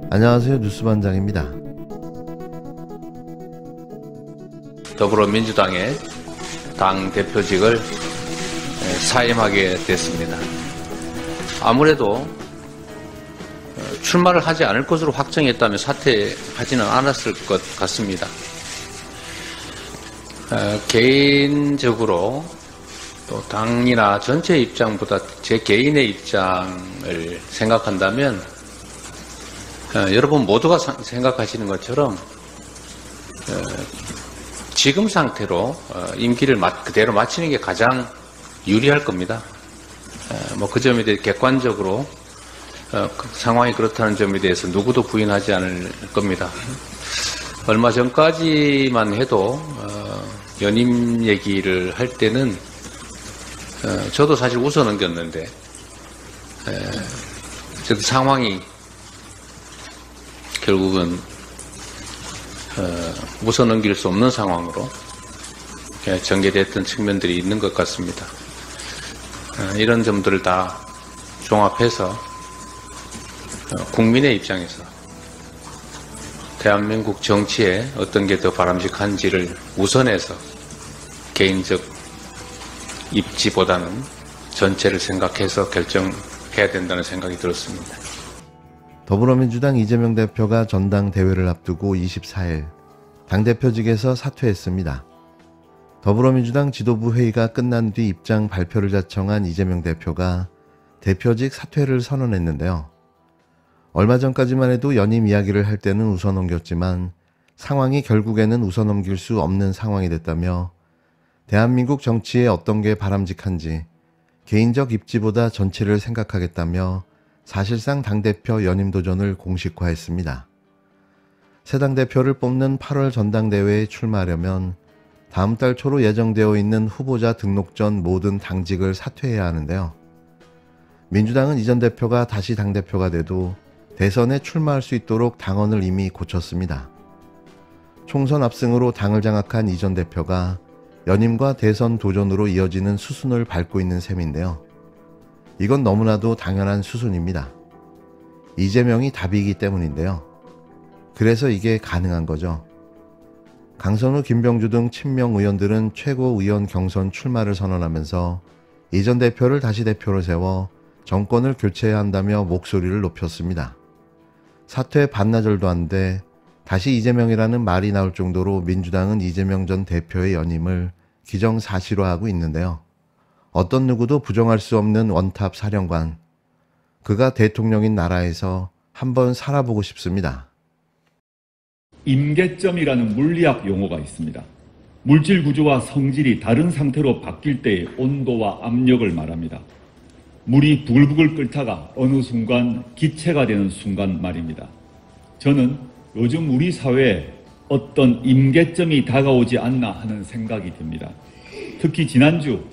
안녕하세요. 뉴스반장입니다. 더불어민주당의 당 대표직을 사임하게 됐습니다. 아무래도 출마를 하지 않을 것으로 확정했다면 사퇴하지는 않았을 것 같습니다. 개인적으로 또 당이나 전체 입장보다 제 개인의 입장을 생각한다면 여러분 모두가 생각하시는 것처럼 지금 상태로 임기를 그대로 마치는 게 가장 유리할 겁니다. 그 점에 대해 객관적으로 상황이 그렇다는 점에 대해서 누구도 부인하지 않을 겁니다. 얼마 전까지만 해도 연임 얘기를 할 때는 저도 사실 웃어넘겼는데 저도 상황이 결국은 웃어넘길 수 없는 상황으로 전개됐던 측면들이 있는 것 같습니다. 이런 점들을 다 종합해서 국민의 입장에서 대한민국 정치에 어떤 게 더 바람직한지를 우선해서 개인적 입지보다는 전체를 생각해서 결정해야 된다는 생각이 들었습니다. 더불어민주당 이재명 대표가 전당대회를 앞두고 24일 당대표직에서 사퇴했습니다. 더불어민주당 지도부 회의가 끝난 뒤 입장 발표를 자청한 이재명 대표가 대표직 사퇴를 선언했는데요. 얼마 전까지만 해도 연임 이야기를 할 때는 웃어넘겼지만 상황이 결국에는 웃어넘길 수 없는 상황이 됐다며 대한민국 정치에 어떤 게 바람직한지 개인적 입지보다 전체를 생각하겠다며 사실상 당대표 연임 도전을 공식화했습니다. 새 당대표를 뽑는 8월 전당대회에 출마하려면 다음 달 초로 예정되어 있는 후보자 등록 전 모든 당직을 사퇴해야 하는데요. 민주당은 이전 대표가 다시 당대표가 돼도 대선에 출마할 수 있도록 당원을 이미 고쳤습니다. 총선 압승으로 당을 장악한 이전 대표가 연임과 대선 도전으로 이어지는 수순을 밟고 있는 셈인데요. 이건 너무나도 당연한 수순입니다. 이재명이 답이기 때문인데요. 그래서 이게 가능한 거죠. 강선우, 김병주 등 친명 의원들은 최고위원 경선 출마를 선언하면서 이전 대표를 다시 대표로 세워 정권을 교체해야 한다며 목소리를 높였습니다. 사퇴 반나절도 안 돼 다시 이재명이라는 말이 나올 정도로 민주당은 이재명 전 대표의 연임을 기정사실화하고 있는데요. 어떤 누구도 부정할 수 없는 원탑 사령관, 그가 대통령인 나라에서 한번 살아보고 싶습니다. 임계점이라는 물리학 용어가 있습니다. 물질 구조와 성질이 다른 상태로 바뀔 때의 온도와 압력을 말합니다. 물이 부글부글 끓다가 어느 순간 기체가 되는 순간 말입니다. 저는 요즘 우리 사회에 어떤 임계점이 다가오지 않나 하는 생각이 듭니다. 특히 지난주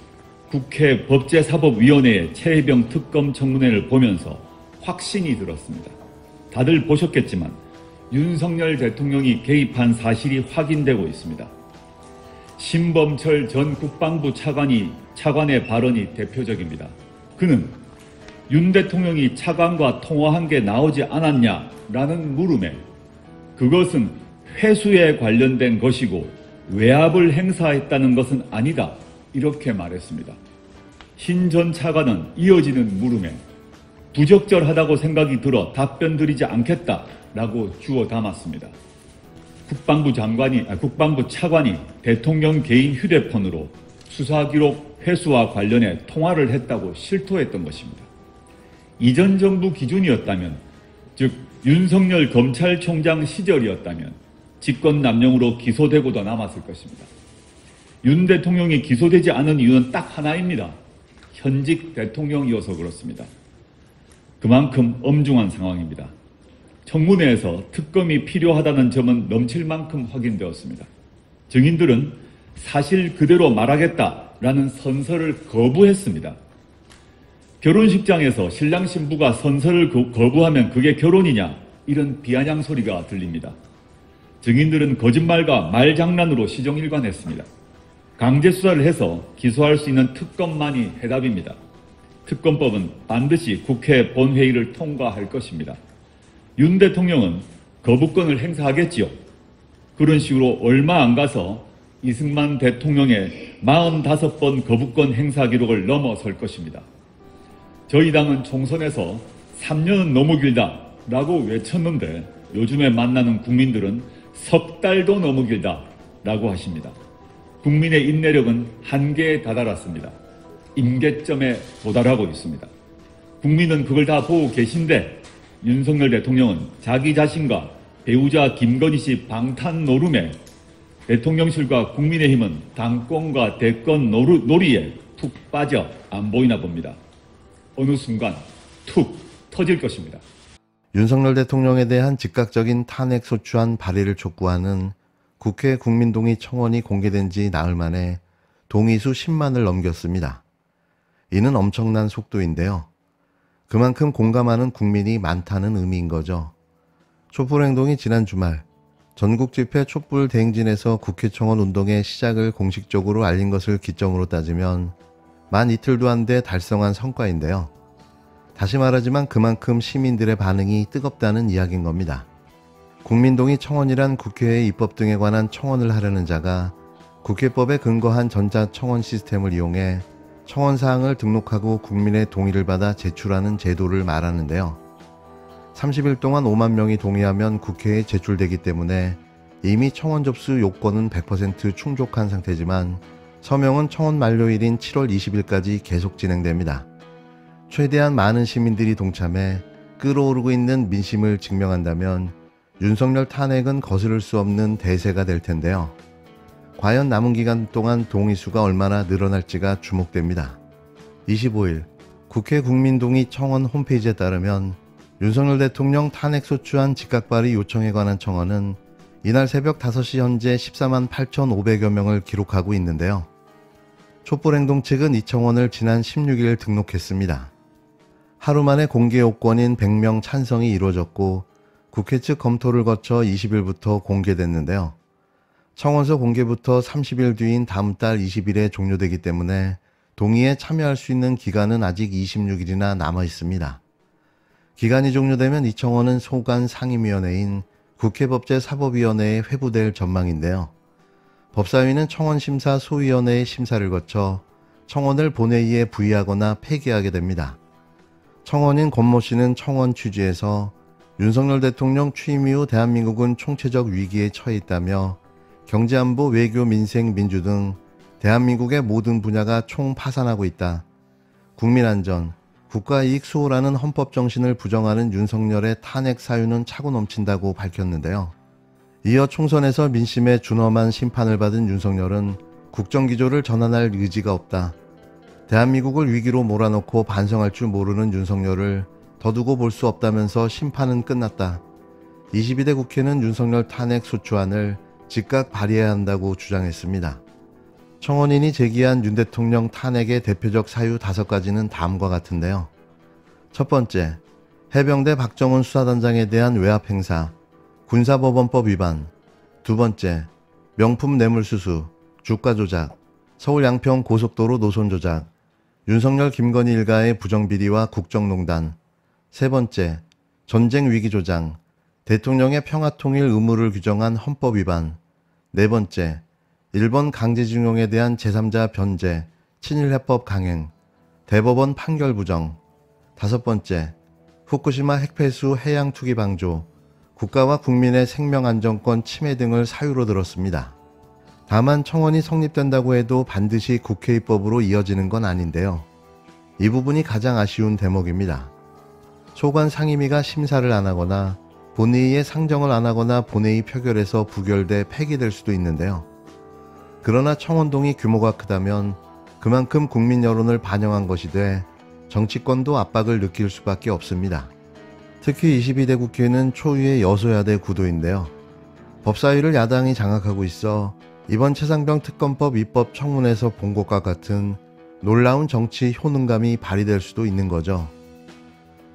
국회 법제사법위원회의 최혜병 특검 청문회를 보면서 확신이 들었습니다. 다들 보셨겠지만 윤석열 대통령이 개입한 사실이 확인되고 있습니다. 신범철 전 국방부 차관의 발언이 대표적입니다. 그는 윤 대통령이 차관과 통화한 게 나오지 않았냐라는 물음에 그것은 회수에 관련된 것이고 외압을 행사했다는 것은 아니다, 이렇게 말했습니다. 신 전 차관은 이어지는 물음에 부적절하다고 생각이 들어 답변 드리지 않겠다라고 주워 담았습니다. 국방부 차관이 대통령 개인 휴대폰으로 수사기록 회수와 관련해 통화를 했다고 실토했던 것입니다. 이전 정부 기준이었다면, 즉 윤석열 검찰총장 시절이었다면 직권남용으로 기소되고도 남았을 것입니다. 윤 대통령이 기소되지 않은 이유는 딱 하나입니다. 현직 대통령이어서 그렇습니다. 그만큼 엄중한 상황입니다. 청문회에서 특검이 필요하다는 점은 넘칠 만큼 확인되었습니다. 증인들은 사실 그대로 말하겠다라는 선서를 거부했습니다. 결혼식장에서 신랑 신부가 선서를 거부하면 그게 결혼이냐, 이런 비아냥 소리가 들립니다. 증인들은 거짓말과 말장난으로 시정일관했습니다. 강제 수사를 해서 기소할 수 있는 특검만이 해답입니다. 특검법은 반드시 국회 본회의를 통과할 것입니다. 윤 대통령은 거부권을 행사하겠지요. 그런 식으로 얼마 안 가서 이승만 대통령의 45번 거부권 행사 기록을 넘어설 것입니다. 저희 당은 총선에서 3년은 너무 길다 라고 외쳤는데 요즘에 만나는 국민들은 석 달도 너무 길다 라고 하십니다. 국민의 인내력은 한계에 다다랐습니다. 임계점에 도달하고 있습니다. 국민은 그걸 다 보고 계신데 윤석열 대통령은 자기 자신과 배우자 김건희 씨 방탄 노름에 대통령실과 국민의힘은 당권과 대권 놀이에 푹 빠져 안 보이나 봅니다. 어느 순간 툭 터질 것입니다. 윤석열 대통령에 대한 즉각적인 탄핵 소추안 발의를 촉구하는 국회 국민동의 청원이 공개된 지 나흘 만에 동의수 10만을 넘겼습니다. 이는 엄청난 속도인데요. 그만큼 공감하는 국민이 많다는 의미인 거죠. 촛불행동이 지난 주말 전국 집회 촛불 대행진에서 국회 청원 운동의 시작을 공식적으로 알린 것을 기점으로 따지면 만 이틀도 안 돼 달성한 성과인데요. 다시 말하지만 그만큼 시민들의 반응이 뜨겁다는 이야기인 겁니다. 국민동의 청원이란 국회의 입법 등에 관한 청원을 하려는 자가 국회법에 근거한 전자청원 시스템을 이용해 청원사항을 등록하고 국민의 동의를 받아 제출하는 제도를 말하는데요. 30일 동안 5만 명이 동의하면 국회에 제출되기 때문에 이미 청원 접수 요건은 100% 충족한 상태지만 서명은 청원 만료일인 7월 20일까지 계속 진행됩니다. 최대한 많은 시민들이 동참해 끓어오르고 있는 민심을 증명한다면 윤석열 탄핵은 거스를 수 없는 대세가 될 텐데요. 과연 남은 기간 동안 동의수가 얼마나 늘어날지가 주목됩니다. 25일 국회 국민동의 청원 홈페이지에 따르면 윤석열 대통령 탄핵소추안 즉각발의 요청에 관한 청원은 이날 새벽 5시 현재 14만 8,500여 명을 기록하고 있는데요. 촛불행동 측은 이 청원을 지난 16일 등록했습니다. 하루 만에 공개 요건인 100명 찬성이 이루어졌고 국회 측 검토를 거쳐 20일부터 공개됐는데요. 청원서 공개부터 30일 뒤인 다음 달 20일에 종료되기 때문에 동의에 참여할 수 있는 기간은 아직 26일이나 남아 있습니다. 기간이 종료되면 이 청원은 소관 상임위원회인 국회법제사법위원회에 회부될 전망인데요. 법사위는 청원심사 소위원회의 심사를 거쳐 청원을 본회의에 부의하거나 폐기하게 됩니다. 청원인 권모 씨는 청원 취지에서 윤석열 대통령 취임 이후 대한민국은 총체적 위기에 처해 있다며 경제안보, 외교, 민생, 민주 등 대한민국의 모든 분야가 총파산하고 있다. 국민안전, 국가이익 수호라는 헌법 정신을 부정하는 윤석열의 탄핵 사유는 차고 넘친다고 밝혔는데요. 이어 총선에서 민심의 준엄한 심판을 받은 윤석열은 국정기조를 전환할 의지가 없다. 대한민국을 위기로 몰아넣고 반성할 줄 모르는 윤석열을 더 두고 볼 수 없다면서 심판은 끝났다. 22대 국회는 윤석열 탄핵 소추안을 즉각 발의해야 한다고 주장했습니다. 청원인이 제기한 윤 대통령 탄핵의 대표적 사유 5가지는 다음과 같은데요. 첫 번째, 해병대 박정훈 수사단장에 대한 외압 행사, 군사법원법 위반. 두 번째, 명품 뇌물수수, 주가 조작, 서울 양평 고속도로 노선 조작, 윤석열 김건희 일가의 부정비리와 국정농단. 세 번째, 전쟁 위기 조장, 대통령의 평화통일 의무를 규정한 헌법 위반. 네 번째, 일본 강제징용에 대한 제3자 변제, 친일해법 강행, 대법원 판결 부정. 다섯 번째, 후쿠시마 핵폐수 해양 투기 방조, 국가와 국민의 생명안전권 침해 등을 사유로 들었습니다. 다만 청원이 성립된다고 해도 반드시 국회 입법으로 이어지는 건 아닌데요. 이 부분이 가장 아쉬운 대목입니다. 소관 상임위가 심사를 안 하거나 본회의에 상정을 안 하거나 본회의 표결에서 부결돼 폐기될 수도 있는데요. 그러나 청원동의 규모가 크다면 그만큼 국민 여론을 반영한 것이 돼 정치권도 압박을 느낄 수밖에 없습니다. 특히 22대 국회는 초유의 여소야대 구도인데요. 법사위를 야당이 장악하고 있어 이번 최상병 특검법 입법 청문회에서 본 것과 같은 놀라운 정치 효능감이 발휘될 수도 있는 거죠.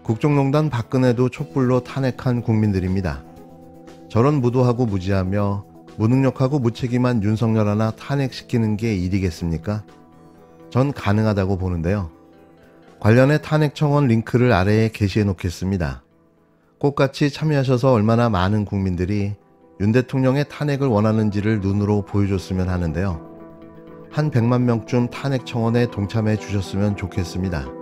국정농단 박근혜도 촛불로 탄핵한 국민들입니다. 저런 무도하고 무지하며 무능력하고 무책임한 윤석열 하나 탄핵시키는 게 일이겠습니까? 전 가능하다고 보는데요. 관련해 탄핵 청원 링크를 아래에 게시해 놓겠습니다. 꽃같이 참여하셔서 얼마나 많은 국민들이 윤 대통령의 탄핵을 원하는지를 눈으로 보여줬으면 하는데요. 한 100만 명쯤 탄핵 청원에 동참해 주셨으면 좋겠습니다.